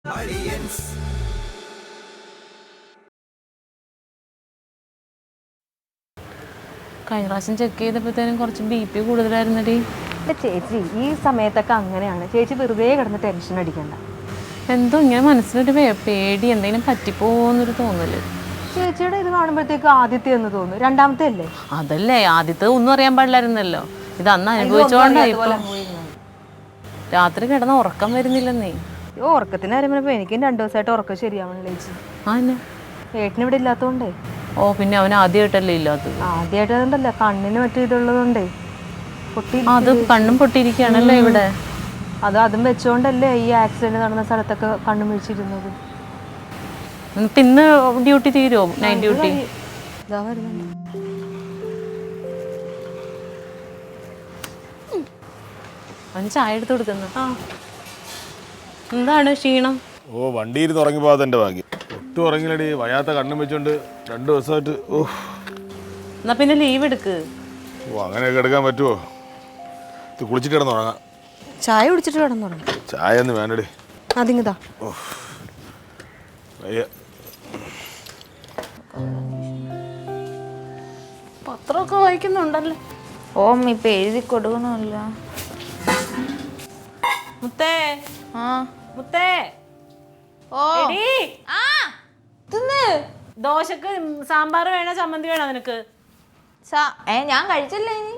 കഴിഞ്ഞ പ്രാവശ്യം ചെക്ക് ചെയ്തപ്പോഴത്തേനും കുറച്ച് BP കൂടുതലായിരുന്നടി. ചേച്ചി ഈ സമയത്തൊക്കെ അങ്ങനെയാണ്. ചേച്ചി വെറുതെ കിടന്ന് ടെൻഷൻ അടിക്കണ്ട. എന്തോ ഇങ്ങനെ മനസ്സിലൊരു പേടി, എന്തെങ്കിലും പറ്റിപ്പോന്നൊരു തോന്നല്. ചേച്ചിയുടെ ഇത് കാണുമ്പോഴത്തേക്ക് ആദ്യത്തെ എന്ന് തോന്നുന്നു, രണ്ടാമത്തെ അല്ലേ? അതല്ലേ ആദ്യത്തെ ഒന്നും അറിയാൻ പാടില്ലായിരുന്നല്ലോ. ഇത് അന്ന് അനുഭവിച്ചോണ്ടായി. രാത്രി കിടന്ന ഉറക്കം വരുന്നില്ലെന്നേ. ഉറക്കത്തിന് അറിയുമ്പോ എനിക്കും 2 ദിവസമായിട്ട് ഉറക്കം ശരിയാവണില്ല ചേച്ചി. ഏട്ടന് ഇവിടെ ഇല്ലാത്തോണ്ടേ. ഓ പിന്നെ അവൻ ആദ്യമായിട്ടല്ലേ ഇല്ലാത്തത്? ആദ്യമായിട്ടല്ല, കണ്ണിന് മറ്റു ഇതുള്ളതുകൊണ്ടേ അത് കണ്ണും പൊട്ടിയിരിക്കുകയാണല്ലോ ഇവിടെ. അതും വെച്ചോണ്ടല്ലേ ഈ ആക്സിഡന്റ് നടന്ന സ്ഥലത്തൊക്കെ കണ്ണും വീഴ്ചിരുന്നത്. പിന്നെ ഡ്യൂട്ടി തീരുമോ? Night duty? അവന് ചായ എടുത്ത് കൊടുക്കുന്നു. എന്താണ് ക്ഷീണം? ഓ വണ്ടിയിൽ നിന്ന് ഉറങ്ങി പോകാതെ എൻ്റെ ഭാഗ്യം. ഒട്ടും ഉറങ്ങില്ലടി, വയ്യാത്ത കണ്ണും വെച്ചോണ്ട് 2 ദിവസമായിട്ട്. ഓ എന്നാ പിന്നെ ലീവ് എടുക്ക്. ഓ അങ്ങനെയൊക്കെ എടുക്കാൻ പറ്റുമോ? ഇത് കുളിച്ചിട്ട് കിടന്നുറങ്ങാം. ചായ കുടിച്ചിട്ട് കിടന്നുറങ്ങാം. ചായ ഒന്നും വേണ്ടടി. അതിങ്ങതാ. ഓ വയ്യ. പത്രമൊക്കെ വായിക്കുന്നുണ്ടല്ലേ? ഓം ഇപ്പൊ എഴുതി കൊടുക്കണമല്ലോ. മുത്തേ മുത്തേ, ഓ ദോശക്ക് സാമ്പാർ വേണോ ചമ്മന്തി വേണോ നിനക്ക്? ഞാൻ കഴിച്ചല്ലേ, ഇനി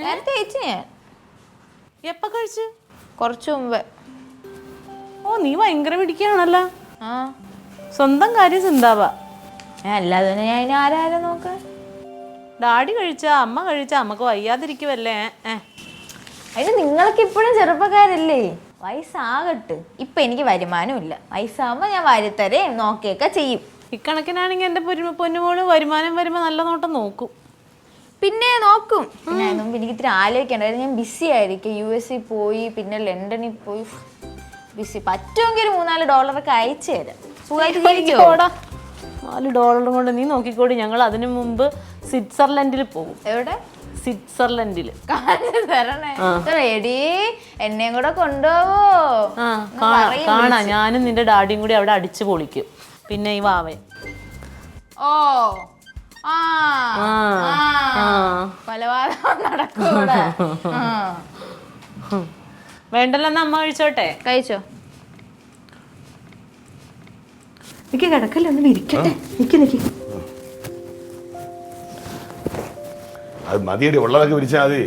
നേരത്തെ കഴിച്ചു. ഞാൻ എപ്പ കഴിച്ചു? കുറച്ചു മുമ്പേ. ഓ നീ ഭയങ്കര പിടിക്കുകയാണല്ലോ. ആ സ്വന്തം കാര്യം ചിന്താവാ. അല്ലാതെ ഞാൻ ഇനി ആരാരും നോക്കാൻ. ഡാഡി കഴിച്ചാ അമ്മ കഴിച്ചാ അമ്മക്ക് വയ്യാതിരിക്കുവല്ലേ? അതിന് നിങ്ങളൊക്കെ ഇപ്പോഴും ചെറുപ്പക്കാരല്ലേ, വയസ്സാകട്ട്. ഇപ്പൊ എനിക്ക് വരുമാനമില്ല, വയസ്സാകുമ്പോ ഞാൻ വാരിത്തരേ നോക്കിയൊക്കെ ചെയ്യും. ഇക്കണക്കിനാണെങ്കിൽ എന്റെ പൊന്നുമോള് വരുമാനം വരുമ്പോ നല്ല നോട്ടം നോക്കും. പിന്നെ നോക്കും. പിന്നെ അതിന് മുമ്പ് എനിക്ക് ഇത്തിരി ആലോചിക്കണ്ടായിരുന്നു. ഞാൻ ബിസി ആയിരിക്കും. US പോയി, പിന്നെ ലണ്ടനിൽ പോയി, ബിസി. പറ്റുമെങ്കിൽ ഒരു $3-4 അയച്ചു തരാം. സുഖമായിട്ട് $4 കൊണ്ട് നീ നോക്കിക്കോടി. ഞങ്ങൾ അതിനു മുമ്പ് സ്വിറ്റ്സർലൻഡിൽ പോകും. എവിടെ? സ്വിറ്റ്സർലൻഡില്. എടീ എന്നെയും കൂടെ കൊണ്ടുപോവോ? കാണാ, ഞാനും നിന്റെ ഡാഡിയും കൂടി അവിടെ അടിച്ചു പൊളിക്കും. പിന്നെ ഈ വാവൻ. ഓ കൊലപാതകം നടക്കൂടെ? വേണ്ടല്ലെന്ന് അമ്മ കഴിച്ചോട്ടെ. കഴിച്ചോ. എനിക്ക് കിടക്കല്ലേ, ഒന്ന് വിരിക്കട്ടെ. നിക്ക് അത് മതിയടി, ഉള്ളതൊക്കെ വിരിച്ചാൽ മതി.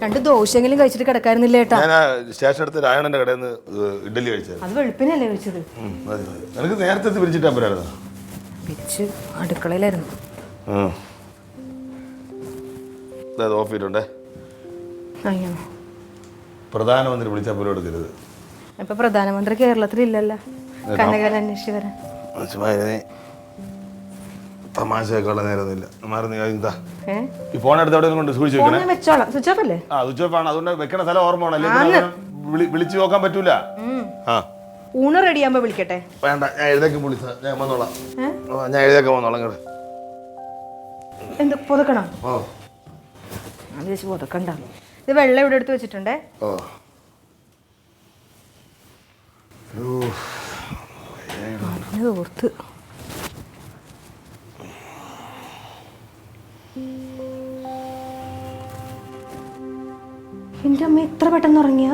2 ദോശയെങ്കിലും കഴിച്ചിട്ട് കിടക്കായിരുന്നില്ല ഏട്ടാ? ഞാൻ സ്റ്റേഷൻ അടുത്ത് രായണന്റെ കടയിൽ നിന്ന് ഇഡ്ഡലി കഴിച്ചത്. അത് വെളുപ്പിനല്ലേ കഴിച്ചത്? നിനക്ക് നേരത്തെ വിരിച്ചിട്ടാ പോരായിരുന്നു? വിരിച്ച് അടുക്കളയിലായിരുന്നു. ഓഫ് ചെയ്തിട്ടുണ്ടേ. അയ്യോ, പ്രധാനമന്ത്രി വിളിച്ചാൽ പോലും എടുക്കരുത്. ഇപ്പൊ പ്രധാനമന്ത്രി കേരളത്തിലില്ലല്ലോ, കനകൻ അന്വേഷിച്ച് വരാൻ. തമാശയൊക്കെയുള്ള നേരമൊന്നുമില്ല. ഈ ഫോൺ എടുത്ത് അവിടെ കൊണ്ട് സൂക്ഷിച്ചു വെക്കണേ. വെച്ചോളാം. സ്വിച്ച് ഓഫ് അല്ലേ? സ്വിച്ച് ഓഫ് ആണ്. അതുകൊണ്ട് വെക്കണ സ്ഥലം ഓർമ്മ വിളിച്ചു നോക്കാൻ പറ്റൂല. ഊണ് റെഡിയാകുമ്പോ വിളിക്കട്ടെ? വേണ്ട, ഞാൻ എഴുതേക്കും വിളിച്ച ഞാൻ വന്നോളാം. ഞാൻ എഴുതേക്കാൻ വന്നോളാം. ഇങ്ങോട്ട് എന്ത് പുതക്കണം? ഞാൻ ചേച്ചി പുതക്കണ്ട. ഇത് വെള്ളം ഇവിടെ എടുത്ത് വെച്ചിട്ടുണ്ടേ. ഓർത്ത് എന്റെ അമ്മ എത്ര പെട്ടെന്ന് ഉറങ്ങിയ?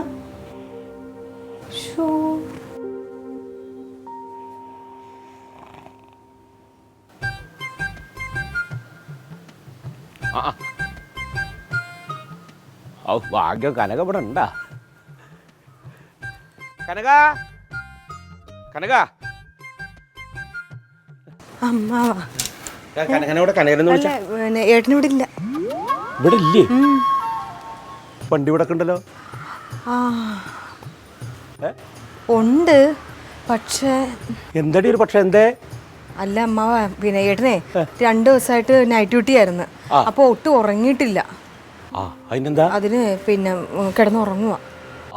ഭാഗ്യം കനക ഇവിടെ ഉണ്ടാ? കനക കനക അമ്മാവാ. ഏട്ടനിവിടെ ഇല്ല. ഇവിടെ ഇല്ലേ? വണ്ടി ഇവിടെ ഉണ്ടല്ലോ. ഉണ്ട്, പക്ഷേ. എന്താടി ഒരു പക്ഷെ? എന്തേ? അല്ല അമ്മാവ, പിന്നെ ഏട്ടനെ 2 ദിവസമായിട്ട് നൈറ്റ് ഡ്യൂട്ടി ആയിരുന്നു. അപ്പൊ ഒട്ടും ഉറങ്ങിയിട്ടില്ല. അതിനെന്താ? അതിന് പിന്നെ കിടന്നുറങ്ങുക.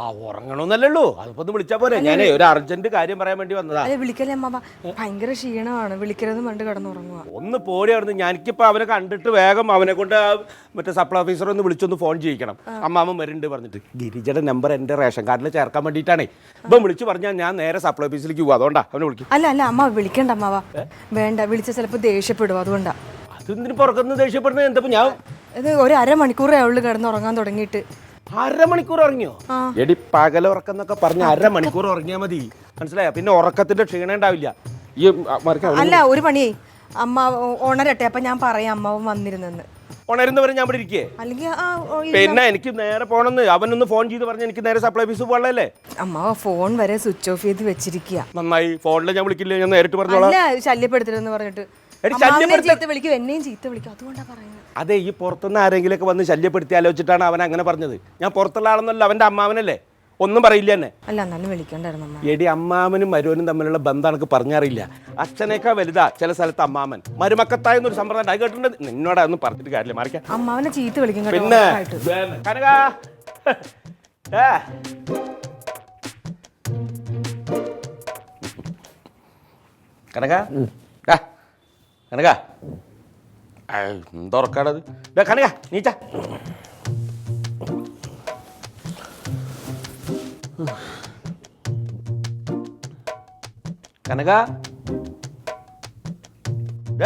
ആ ഉറങ്ങണമെന്നല്ലോ അതിപ്പോ ഒന്ന് വിളിച്ചാ പോരെ. ഞാനേ ഒരു അർജന്റ് കാര്യം പറയാൻ വേണ്ടി വന്നതാ. അതെ വിളിക്കല്ലേ അമ്മാവ, ഭയങ്കര ക്ഷീണമാണ്, വിളിക്കരുതെന്ന് പറഞ്ഞിട്ട് കിടന്നുറങ്ങുക. ഒന്ന് പോടി അവിടുന്ന്. ഞാനിക്കിപ്പോ അവനെ കണ്ടിട്ട് വേഗം അവനെ കൊണ്ട് മറ്റേ സപ്ലൈ ഓഫീസർ ഒന്ന് വിളിച്ചൊന്ന് ഫോൺ ചെയ്യിക്കണം. അമ്മാമ്മ വരുന്നുണ്ട് പറഞ്ഞിട്ട്. ഗിരിജയുടെ നമ്പർ എന്റെ റേഷൻ കാർഡിൽ ചേർക്കാൻ വേണ്ടിയിട്ടാണേ. ഇപ്പം വിളിച്ചു പറഞ്ഞാൽ ഞാൻ നേരെ സപ്ലൈ ഓഫീസിലേക്ക് പോകും. അതുകൊണ്ടാ അവനെ വിളിക്കും. അല്ല അമ്മാവ വിളിക്കണ്ട അമ്മാവ, വേണ്ട, വിളിച്ച ചിലപ്പോൾ ദേഷ്യപ്പെടും, അതുകൊണ്ടാ. അതെന്തിനു പുറത്തുനിന്ന് ദേഷ്യപ്പെടുന്നത്? എന്താ ഞാൻ ഇത് ഒരു അരമണിക്കൂറേ അവള് കിടന്നുറങ്ങാൻ തുടങ്ങിയിട്ട്. അരമണിക്കൂർ ഉറങ്ങിയോ? എടി പകലുറക്കം എന്നൊക്കെ പറഞ്ഞ അരമണിക്കൂർ ഉറങ്ങിയാൽ മതി, മനസ്സിലായോ? പിന്നെ ഉറക്കത്തിന്റെ ക്ഷീണം ഉണ്ടാവില്ല. ഈ അല്ല ഒരു പണിയേ, അമ്മ ഉണരട്ടെ, അപ്പൊ ഞാൻ പറയാം അമ്മാവൻ വന്നിരുന്നെന്ന്. ഉണരുന്നവരെ ഞാൻ ഇവിടെ ഇരിക്കേ. അല്ലെങ്കിൽ പിന്നെ എനിക്ക് നേരെ പോണെന്ന് അവനൊന്ന് ഫോൺ ചെയ്ത് പറഞ്ഞ് എനിക്ക് നേരെ സപ്ലൈ ഓഫീസ് പോകണല്ലേ. അമ്മാവ ഫോൺ വരെ സ്വിച്ച് ഓഫ് ചെയ്ത് വെച്ചിരിക്കുക. നന്നായി, ഫോണിൽ ഞാൻ വിളിക്കില്ല, ഞാൻ നേരിട്ട് പറഞ്ഞോളാം. അല്ല ശല്യപ്പെടുത്തരുതെന്ന് പറഞ്ഞിട്ട് ചീത്ത വിളിക്കും, എന്നെയും ചീത്ത വിളിക്കും, അതുകൊണ്ടാ പറയുന്നത്. അതെ, ഈ പുറത്തുനിന്ന് ആരെങ്കിലുമൊക്കെ വന്ന് ശല്യപ്പെടുത്തി ആലോചിച്ചിട്ടാണ് അവൻ അങ്ങനെ പറഞ്ഞത്. ഞാൻ പുറത്തുള്ള ആളെന്നല്ല, അവന്റെ അമ്മാവനല്ലേ, ഒന്നും പറയില്ല എന്നെ. അല്ല എന്നാലും വിളിക്കണ്ടായിരുന്നു അമ്മ. എടി അമ്മാവനും മരുവനും തമ്മിലുള്ള ബന്ധം എനിക്ക് പറഞ്ഞറിയില്ല. അച്ഛനേക്കാൾ വലുതാ ചില സ്ഥലത്ത് അമ്മാമൻ. മരുമക്കത്തായ എന്നൊരു സമ്പ്രദായം അത് കേട്ടിട്ടുണ്ട്. നിന്നോട് അതൊന്നും പറഞ്ഞിട്ട് കാര്യമില്ല, മാറിക്കാം. അമ്മാവനെ ചീത്ത വിളിക്കും കേട്ടോ, പിന്നെ ഉറപ്പായിട്ട്. കനക കനക കനക എന്തുറക്കാടത്? കനക നീച്ച. കനക കനക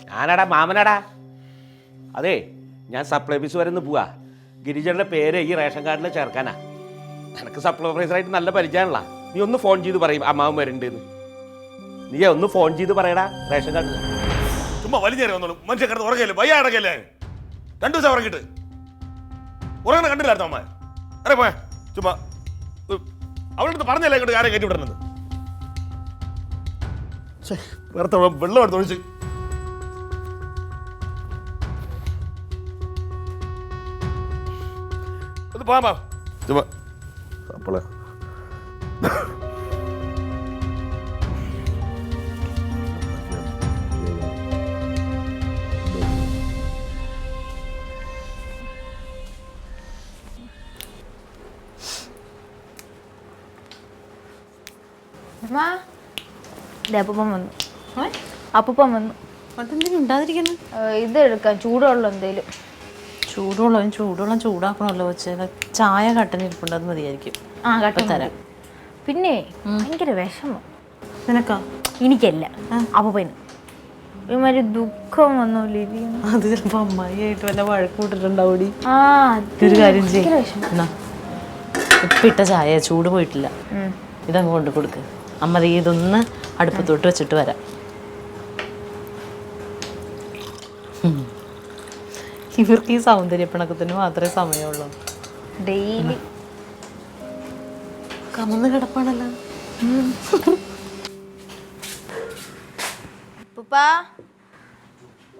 ഞാനാടാ മാമനാടാ. അതെ, ഞാൻ സപ്ലൈ ഓഫീസ് വരെ ഒന്ന് പോവാ. ഗിരിജയുടെ പേര് ഈ റേഷൻ കാർഡിൽ ചേർക്കാനാ. എനിക്ക് സപ്ലൈ ഓഫീസറായിട്ട് നല്ല പരിചയമാണല്ലോ. നീ ഒന്ന് ഫോൺ ചെയ്ത് പറയും അമ്മാവൻ വരുന്നുണ്ടെന്ന്. നീ ഒന്ന് ഫോൺ ചെയ്ത് പറയടാ റേഷൻ കാർഡിൽ. ചുമ്മാ വലിഞ്ഞേറി വന്നോളൂ. മനുഷ്യ കിടന്ന് ഉറങ്ങല്ലേ, വയ്യ അടക്കല്ലേ. 2 ദിവസം ഉറങ്ങിട്ട് ഉറങ്ങണ കണ്ടില്ലായിരുന്നു അമ്മ. അറേ പോയ ചുമ്മാ അവളടുത്ത് പറഞ്ഞല്ലേ ഇങ്ങോട്ട് കാര്യം കയറ്റി വിടണമെന്ന്. വേർത്ത വെള്ളം എടുത്ത് ഒഴിച്ച്. ഒന്ന് പോവാ ചുമ്മാ അപ്പോളെ അപ്പൂപ്പൻ വന്നു. അപ്പൂപ്പൻ വന്നു. അതെന്തിനും ഉണ്ടാതിരിക്കുന്നത്? ഇത് എടുക്കാം, ചൂടുവെള്ളം എന്തേലും. ചൂടുവെള്ളം ചൂടാക്കണമല്ലോ വെച്ച്. ചായ കട്ടനിരിപ്പുണ്ട്, അത് മതിയായിരിക്കും. ആ കേട്ടോ തരാം. പിന്നെ ഭയങ്കര വിഷമം നിനക്കാ? എനിക്കല്ല, അപ്പൂപ്പന് ഒരുമാതിരി ദുഃഖം വന്നോലിരിക്കുന്നു. അത് ചിലപ്പോ അമ്മായിയായിട്ട് വല്ല വഴക്ക് കൂട്ടിട്ടുണ്ടാവൂടി. ആ ഒരു കാര്യം ചെയ്യ, ഉപ്പിട്ട ചായ ചൂട് പോയിട്ടില്ല, ഇതങ്ങ് കൊണ്ട് കൊടുക്ക്. അമ്മ ഇതൊന്ന് അടുപ്പത്തോട്ട് വെച്ചിട്ട് വരാം. ഇവർക്ക് ഈ സൗന്ദര്യപ്പിണക്കത്തിന് മാത്രമേ സമയമുള്ളൂ. ഡെയിലി കമന്ന് കിടപ്പാണല്ലോ. അപ്പൂപ്പാ,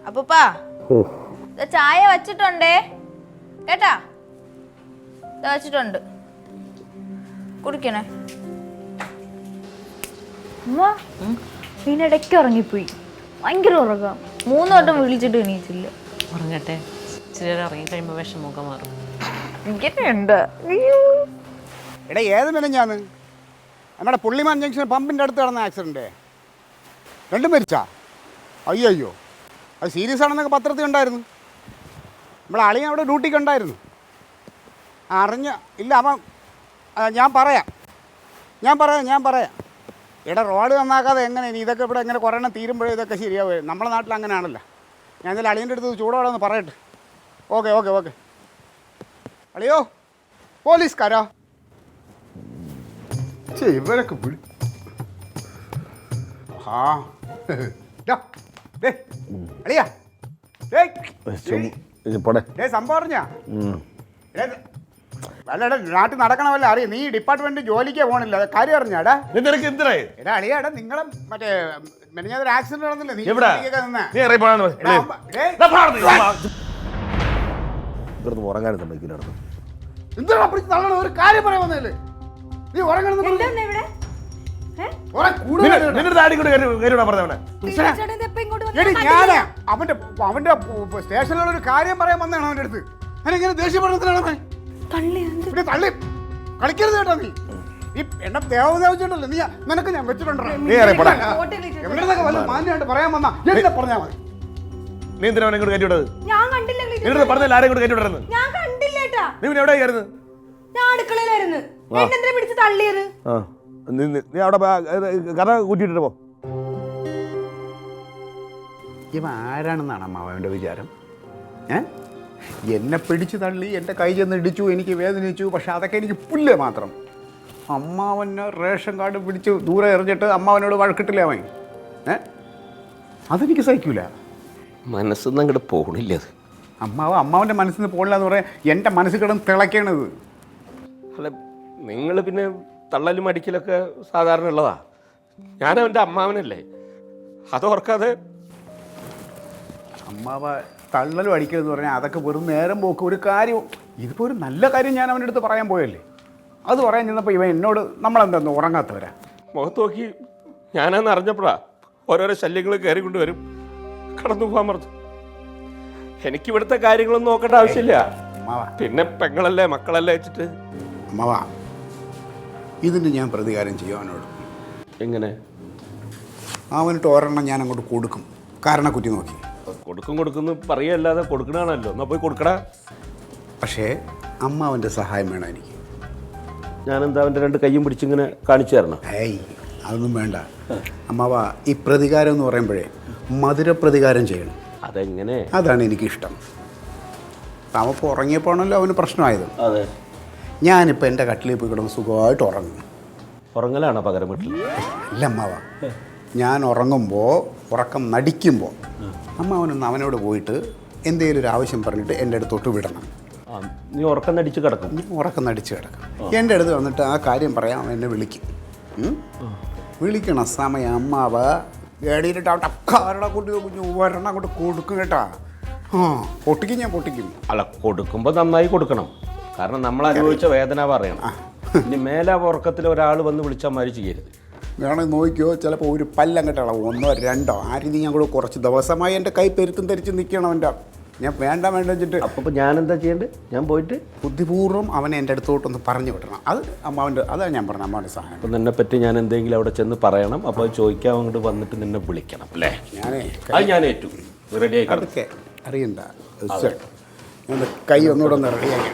അപ്പൂപ്പാ ചായ വച്ചിട്ടുണ്ടേ കേട്ടാ, വെച്ചിട്ടുണ്ട്, കുടിക്കണേ. അമ്മ ഇതിനിടയ്ക്ക് ഉറങ്ങിപ്പോയി, ഭയങ്കര ഉറങ്ങാം. 3 വട്ടം വിളിച്ചിട്ട് എണീറ്റില്ല. ഉറങ്ങട്ടെ, ഇച്ചിരി ഇറങ്ങി കഴിയുമ്പോൾ വിഷമമൊക്കെ മാറും. ഇങ്ങനെയുണ്ട്. എടാ ഏത് മെനഞ്ഞാന്ന് നമ്മുടെ പുള്ളിമാൻ ജംഗ്ഷൻ പമ്പിൻ്റെ അടുത്ത് നടന്ന ആക്സിഡൻറ്റ് 2 മരിച്ചാ? അയ്യോ അത് സീരിയസ് ആണെന്നൊക്കെ പത്രത്തിൽ ഉണ്ടായിരുന്നു. നമ്മളെ അളിയൻ അവിടെ ഡ്യൂട്ടിക്ക് ഉണ്ടായിരുന്നു. അറിഞ്ഞ ഇല്ല അവൻ ഞാൻ പറയാം എടാ റോഡ് നന്നാക്കാതെ എങ്ങനെ ഇനി ഇതൊക്കെ ഇവിടെ എങ്ങനെ കുറേ എണ്ണം തീരുമ്പോഴേ ഇതൊക്കെ ശരിയാവുക. നമ്മുടെ നാട്ടിൽ അങ്ങനെയാണല്ലോ. ഞാൻ എന്തായാലും അളിയൻ്റെ അടുത്ത് ചൂടോടെ ഒന്ന് പറയട്ടെ. ഓക്കെ അളിയോ പോലീസുകാരാ ഇവരൊക്കെ വിളി. ആ അളിയാ സംഭവം പറഞ്ഞാ അല്ലടാ നാട്ടിൽ നടക്കണമല്ലോ അറിയാം. നീ ഡിപ്പാർട്ട്മെന്റ് ജോലിക്ക് പോകണില്ല, അത് കാര്യം അറിഞ്ഞാടാ. നിനക്ക് എന്തിനായി എടാ അളിയാടാ, നിങ്ങളെ മറ്റേ മെനഞ്ഞാതൊരു ആക്സിഡന്റ് നടന്നില്ലേ, നീ എവിടെ ജോലിക്കൊക്കെ നിന്നെ. നീ ഇറങ്ങി പോകാൻ എടാ, ഡേയ്, ഇവിടുന്ന് ഉറങ്ങാനും സമ്മതിക്കില്ല. എന്തിനാ പിടിച്ച് തള്ളണത്? ഒരു കാര്യം പറയാൻ വന്നതല്ലേ നീ ഉറങ്ങണമെന്ന് പറഞ്ഞു. എന്താ ഇവിടെ നിന്റെ താടി കൂടെ കയറിവിടാൻ പറഞ്ഞവനെ. എടി ഞാനാ അവന്റെ സ്റ്റേഷനിലുള്ള ഒരു കാര്യം പറയാൻ വന്നതാണ് അവന്റെ അടുത്ത്. അതിനെങ്ങനെ ദേഷ്യപ്പെടുന്നതിനാണ് അവൻ? പിന്നെ തള്ളി കളിക്കരുത് കേട്ടോ. നീ ഈ എന്നെ ദേവദേവിച്ചിട്ടല്ലേ നീ, നിനക്ക് ഞാൻ വെച്ചിട്ടുണ്ടോ? നീ ഇറങ്ങി പോടാ. എവിടെയൊക്കെ വല്ല മാന്യമായിട്ട് പറയാൻ വന്നാ എന്നെ പറഞ്ഞാൽ മതി. നീ എന്തിനാ അവനെ ഇങ്ങോട്ട് കയറ്റി വിട്ടത്? ഞാൻ കണ്ടില്ല. നിന്റെ പറഞ്ഞില്ല ആരെയും കൂടെ കയറ്റി വിടരുന്ന്. ഞാൻ കണ്ടില്ലേട്ടാ. നീ പിന്നെ എവിടെ കയറുന്നത്? ഞാൻ അടുക്കളയിലായിരുന്നു. എന്നെ പിടിച്ച് തള്ളിയത്. നീ അവിടെ കഥ കൂട്ടിയിട്ടിട്ട് പോ. ഇവ ആരാണെന്നാണ് അമ്മാവൻ്റെ വിചാരം? എന്നെ പിടിച്ച് തള്ളി, എൻ്റെ കൈ ചെന്ന് ഇടിച്ചു, എനിക്ക് വേദനിച്ചു. പക്ഷെ അതൊക്കെ എനിക്ക് പുല്ല് മാത്രം. അമ്മാവനെ റേഷൻ കാർഡ് പിടിച്ച് ദൂരെ എറിഞ്ഞിട്ട് അമ്മാവനോട് വഴക്കിട്ടില്ലേ അവൻ? അതെനിക്ക് സഹിക്കൂല. മനസ്സൊന്നും അങ്ങോട്ട് പോകണില്ല അത്. അമ്മാവൻ്റെ മനസ്സിൽ നിന്ന് പോകില്ല എന്ന് പറയാൻ എൻ്റെ മനസ്സിൽ കിടന്ന് തിളയ്ക്കണത്. അല്ല, നിങ്ങൾ പിന്നെ തള്ളലും അടിക്കലൊക്കെ സാധാരണ ഉള്ളതാ. ഞാനവൻ്റെ അമ്മാവനല്ലേ, അതോർക്കാതെ. അമ്മാവ തള്ളലും അടിക്കലെന്ന് പറഞ്ഞാൽ അതൊക്കെ വെറും നേരം പോക്ക് ഒരു കാര്യം. ഇതിപ്പോൾ ഒരു നല്ല കാര്യം ഞാൻ അവൻ്റെ അടുത്ത് പറയാൻ പോയല്ലേ. അത് പറയാൻ ചെന്നപ്പോൾ ഇവൻ എന്നോട് നമ്മളെന്താ ഉറങ്ങാത്തവരാ. മുഖത്ത് നോക്കി ഞാനാന്ന് അറിഞ്ഞപ്പോഴാ ഓരോരോ ശല്യങ്ങൾ കയറിക്കൊണ്ട് വരും. കടന്നു പോകാൻ പറഞ്ഞു. എനിക്ക് ഇവിടുത്തെ കാര്യങ്ങളൊന്നും നോക്കേണ്ട ആവശ്യമില്ല. അമ്മാവ പിന്നെ പെങ്ങളല്ലേ മക്കളല്ലേ വെച്ചിട്ട്. അമ്മാവ ഇതിന് ഞാൻ പ്രതികാരം ചെയ്യും അവനോട്. എങ്ങനെ? അവനിട്ട് ഒരെണ്ണം ഞാൻ അങ്ങോട്ട് കൊടുക്കും, കാരണക്കുറ്റി നോക്കി. കൊടുക്കുന്നു പറയല്ലാതെ കൊടുക്കണാണല്ലോ. എന്നാൽ പോയി കൊടുക്കടാ. പക്ഷേ അമ്മാവൻ്റെ സഹായം വേണം എനിക്ക്. ഞാനെന്താ അവൻ്റെ രണ്ട് കയ്യും പിടിച്ചിങ്ങനെ കാണിച്ചു തരണം? ഏയ് അതൊന്നും വേണ്ട അമ്മാവ. ഈ പ്രതികാരം എന്ന് പറയുമ്പോഴേ മധുര പ്രതികാരം ചെയ്യണം. അതെങ്ങനെ? അതാണ് എനിക്കിഷ്ടം. അവപ്പോൾ ഉറങ്ങിയപ്പോഴാണല്ലോ അവന് പ്രശ്നമായത്. അതെ, ഞാനിപ്പോൾ എൻ്റെ കട്ടിലിൽ പോയി കിടന്ന് സുഖമായിട്ട് ഉറങ്ങും. ഉറങ്ങലാണോ പകരം വീട്ടിൽ? അല്ല അമ്മാവ, ഞാൻ ഉറങ്ങുമ്പോൾ ഉറക്കം നടിക്കുമ്പോൾ അമ്മാവനൊന്ന് അവനോട് പോയിട്ട് എന്തെങ്കിലും ഒരു ആവശ്യം പറഞ്ഞിട്ട് എൻ്റെ അടുത്തോട്ട് വിടണം. നീ ഉറക്കം നടിച്ച് കിടക്കും? ഉറക്കം നടിച്ച് കിടക്കും. എൻ്റെ അടുത്ത് വന്നിട്ട് ആ കാര്യം പറയാൻ അവൻ എന്നെ വിളിക്കും. വിളിക്കണ സമയം അമ്മാവ ഏടിയിട്ട് അവിടെ കാരുടെ കൂട്ടി ഒരെണ്ണം അങ്ങോട്ട് കൊടുക്കും കേട്ടാ. പൊട്ടിക്കും, ഞാൻ പൊട്ടിക്കും. അല്ല, കൊടുക്കുമ്പോൾ നന്നായി കൊടുക്കണം. കാരണം നമ്മൾ അനുഭവിച്ച വേദന പറയണം. ഇനി മേലെ ഉറക്കത്തിൽ ഒരാൾ വന്ന് വിളിച്ചാൽ മാതിരി ചെയ്യരുത്. വേണമെങ്കിൽ നോക്കിയോ, ചിലപ്പോൾ ഒരു പല്ലങ്ങോട്ട് ഇളവും, 1 or 2 ആ രീതി ഞാൻ കൂടെ കുറച്ച് ദിവസമായി എൻ്റെ കൈ പെരുത്തും ധരിച്ച് നിൽക്കണം അവൻ്റെ. ഞാൻ വേണ്ട വെച്ചിട്ട് അപ്പോൾ ഞാനെന്താ ചെയ്യേണ്ടത്? ഞാൻ പോയിട്ട് ബുദ്ധിപൂർവ്വം അവനെ എൻ്റെ അടുത്തോട്ടൊന്ന് പറഞ്ഞു വിടണം. അത് അമ്മാവൻ്റെ, അതാണ് ഞാൻ പറഞ്ഞത് അമ്മാവൻ്റെ സഹായം. അപ്പം നിന്നെപ്പറ്റി ഞാൻ എന്തെങ്കിലും അവിടെ ചെന്ന് പറയണം. അപ്പോൾ ചോദിക്കാൻ അങ്ങോട്ട് വന്നിട്ട് നിന്നെ വിളിക്കണം അല്ലേ? അത് ഞാൻ ഏറ്റു. റെഡിയായി കിടക്കും. അതൊക്കെ അറിയണ്ട. ഞാൻ കൈ ഒന്നുകൂടെ ഒന്ന് റെഡിയാക്കി.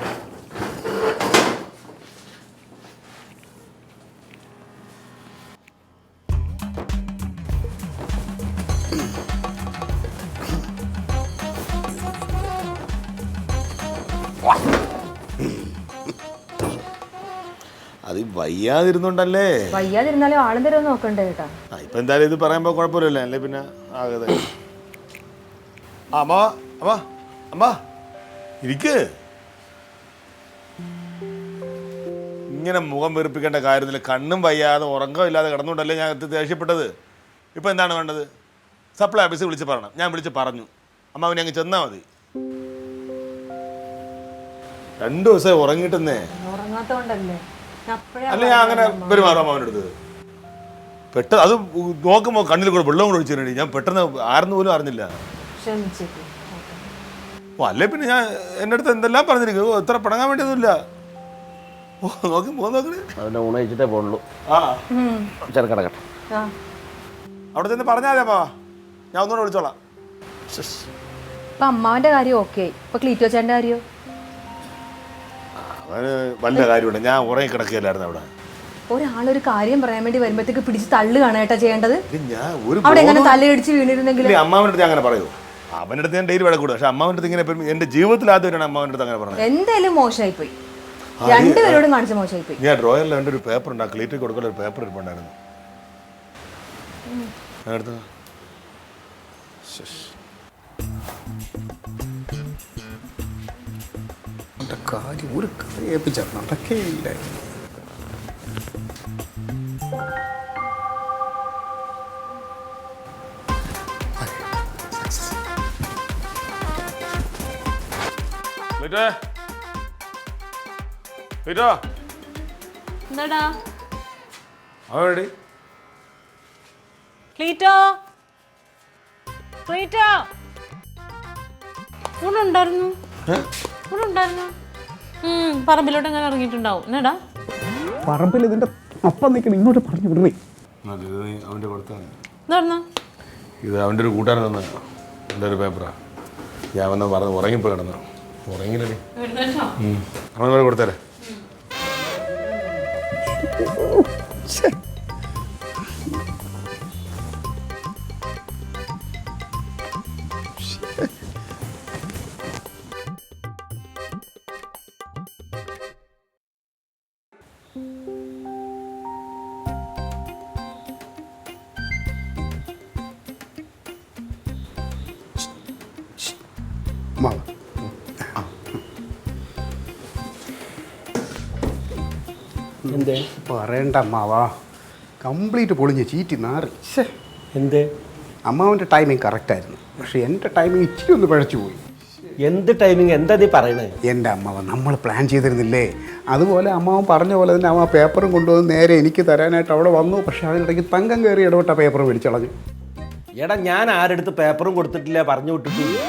അത് വയ്യാതിരുന്നുണ്ടല്ലേ. വയ്യാതിരുന്നാലും ആളും തരം നോക്കണ്ടേ കേട്ടാ. ഇപ്പൊ എന്തായാലും ഇത് പറയുമ്പോ കുഴപ്പമില്ലല്ലേ, അല്ലേ പിന്നെ ആകെ. അമ്മ അമ്മ അമ്മ ഇരിക്ക്. ഇങ്ങനെ മുഖം വെറുപ്പിക്കേണ്ട കാര്യത്തിൽ കണ്ണും വയ്യാതെ ഉറക്കമില്ലാതെ കിടന്നുകൊണ്ടല്ലേ ഞാൻ ദേഷ്യപ്പെട്ടത്. ഇപ്പൊ എന്താണ് വേണ്ടത്? സപ്ലൈ ഓഫീസ് വിളിച്ച് പറയണം. ഞാൻ വിളിച്ച് പറഞ്ഞു. അമ്മ അവനെ അങ്ങ് ചെന്നാ മതി. 2 ദിവസമായി ഉറങ്ങിട്ടെന്നേ. ഉറങ്ങാത്തോണ്ടല്ലേ. അല്ല, ഞാൻ അങ്ങനെ പെരുമാറാം അവൻ്റെ അടുത്ത്. പെട്ടെന്ന് അത് നോക്കുമ്പോൾ കണ്ണിൽ കൂടെ വെള്ളം കൂടെ ഒഴിച്ചിട്ടുണ്ട്. ഞാൻ പെട്ടെന്ന് ആരെന്ന് പോലും അറിഞ്ഞില്ല. ഓ, അല്ലേ പിന്നെ ഞാൻ എൻ്റെ അടുത്ത് എന്തെല്ലാം പറഞ്ഞിരിക്കും. എത്ര പടങ്ങാൻ വേണ്ടിയൊന്നുമില്ല. ഓ, നോക്കി പോകാൻ നോക്കണേ. അതിൻ്റെ ഊണ കഴിച്ചിട്ടേ പോകുള്ളൂ. ആ, ചെറുക്കടക്കട്ടെ. അവിടെ ചെന്ന് പറഞ്ഞാൽ മതി. അപ്പാ ഞാൻ ഒന്നുകൂടെ വിളിച്ചോളാം. ഇപ്പൊ അമ്മാവന്റെ കാര്യം ഓക്കെ. ഇപ്പൊ ക്ലീറ്റോ ചേട്ടന്റെ കാര്യോ? അവന് വല്ല കാര്യമുണ്ട്. ഞാൻ ഉറങ്ങി കിടക്കുകയല്ലായിരുന്നു അവിടെ. ഒരാളൊരു കാര്യം പറയാൻ വേണ്ടി വരുമ്പോഴത്തേക്ക് പിടിച്ച് തള്ളുകയാണ് കേട്ടാ ചെയ്യേണ്ടത്. ഞാൻ ഒരു അവിടെ എങ്ങനെ തലയിടിച്ച് വീണിരുന്നെങ്കിൽ അമ്മാവൻ്റെ അടുത്ത് അങ്ങനെ പറയൂ. അവൻ്റെ അടുത്ത് ഞാൻ ഡെയിലി വഴക്കൂടും. പക്ഷെ അമ്മാവൻ്റെ അടുത്ത് ഇങ്ങനെ എന്റെ ജീവിതത്തിൽ ആദ്യമായിട്ടാണ് അമ്മാവൻ്റെ അടുത്ത് അങ്ങനെ പറഞ്ഞത്. എന്തായാലും മോശമായി പോയി. രണ്ടുപേരോടും കാണിച്ച മോശമായി പോയി. ഞാൻ ഡ്രോയറിൽ എൻ്റെ ഒരു പേപ്പർ ഉണ്ട്. ആ ക്ലീറ്റിൽ കൊടുക്കുന്ന ഒരു പേപ്പർ ഇരിപ്പുണ്ടായിരുന്നു. അടുത്ത എൻ്റെ കാര്യം ഒരു കാര്യം ഏൽപ്പിച്ചാൽ നടക്കേയില്ല. എന്താടാ അവടി ക്ലീറ്റോ ക്ലീറ്റോ ഇവിടെ ഉണ്ടായിരുന്നു ഇവിടെ ഉണ്ടായിരുന്നു പറമ്പിലോട്ട് എങ്ങനെ ഇറങ്ങിയിട്ടുണ്ടാവും എന്നാടാ പറമ്പിൽ ഇതിൻ്റെ അപ്പം നിൽക്കണം, ഇങ്ങോട്ട് പറഞ്ഞു വിടണേ. അവൻ്റെ കൊടുത്താണ്. എന്തായിരുന്നു ഇത് അവൻ്റെ ഒരു കൂട്ടുകാരൻ തന്നെ എൻ്റെ ഒരു പേപ്പറാ. ഞാൻ വന്ന് പറഞ്ഞ് ഉറങ്ങിപ്പോയി കിടന്നു. ഉറങ്ങിയില്ലേ അവൻ കൊടുത്തേരെ. മാവ എന്തേ പറയണ്ട അമ്മാവാ, കംപ്ലീറ്റ് പൊളിഞ്ഞ് ചീറ്റി നാറി. എന്തേ അമ്മാവൻ്റെ ടൈമിങ് കറക്റ്റായിരുന്നു, പക്ഷെ എൻ്റെ ടൈമിങ് ഇച്ചിരി ഒന്ന് പഴച്ചു പോയി. എന്ത് ടൈമിങ്? എന്താ നീ പറയണേ? എൻ്റെ അമ്മാവ നമ്മൾ പ്ലാൻ ചെയ്തിരുന്നില്ലേ, അതുപോലെ അമ്മാവൻ പറഞ്ഞ പോലെ തന്നെ അമ്മ പേപ്പറും കൊണ്ടുവന്ന് നേരെ എനിക്ക് തരാനായിട്ട് അവിടെ വന്നു. പക്ഷെ അതിനിടയ്ക്ക് തങ്കം കയറി ഇടപെട്ട പേപ്പർ മേടിച്ചളഞ്ഞു. എടാ ഞാൻ ആരെടുത്ത് പേപ്പറും കൊടുത്തിട്ടില്ല, പറഞ്ഞു വിട്ടിട്ടില്ല.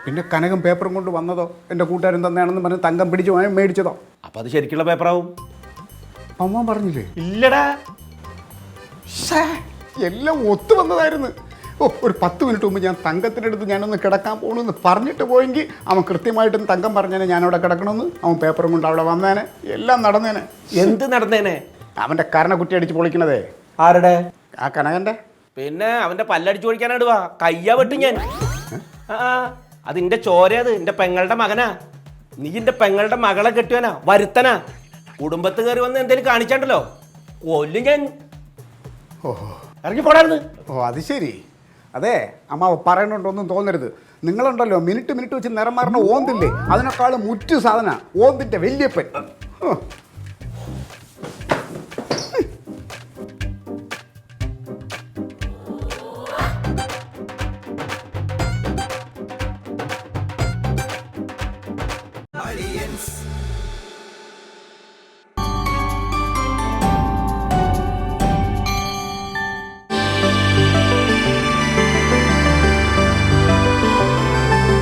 പിന്നെ കനകം പേപ്പറും കൊണ്ട് വന്നതോ എൻ്റെ കൂട്ടുകാരൻ തന്നെയാണെന്ന് പറഞ്ഞ് തങ്കം പിടിച്ച് മേടിച്ചതോ? അപ്പം അത് ശരിക്കുള്ള പേപ്പറാവും. അമ്മ പറഞ്ഞില്ലേ? ഇല്ലടാ, എല്ലാം ഒത്തു വന്നതായിരുന്നു. ഒരു 10 മിനിറ്റ് മുമ്പ് ഞാൻ തങ്കത്തിൻ്റെ അടുത്ത് ഞാനൊന്ന് കിടക്കാൻ പോകണമെന്ന് പറഞ്ഞിട്ട് പോയെങ്കിൽ അവൻ കൃത്യമായിട്ടും തങ്കം പറഞ്ഞേനെ ഞാനവിടെ കിടക്കണമെന്ന്. അവൻ പേപ്പറും കൊണ്ട് അവിടെ വന്നേനെ, എല്ലാം നടന്നേനെ. എന്ത് നടന്നേനെ? അവൻ്റെ കരണക്കുറ്റി അടിച്ച് പൊളിക്കണതേ. ആരുടെ? ആ കനകൻ്റെ. പിന്നെ അവൻ്റെ പല്ലടിച്ചു പൊളിക്കാനായിടുവാ, കയ്യാ വെട്ടും ഞാൻ. അതിൻ്റെ ചോര, അത് എൻ്റെ പെങ്ങളുടെ മകനാ. നീ എൻ്റെ പെങ്ങളുടെ മകളെ കെട്ടിയവനാ, വരുത്തനാ. കുടുംബത്ത് കയറി വന്ന് എന്തെങ്കിലും കാണിച്ചാണ്ടല്ലോ കൊല്ലും ഞാൻ. ഓഹോ, ഇറങ്ങി പോടായിരുന്നു. ഓ അത് ശരി. അതെ അമ്മ പറയണുണ്ടോന്നും തോന്നരുത്. നിങ്ങളുണ്ടല്ലോ മിനിറ്റ് വെച്ച് നിറം മാറണ ഓന്തില്ലേ, അതിനേക്കാളും മുറ്റു സാധന ഓന്തിൻ്റെ വല്യപ്പൻ.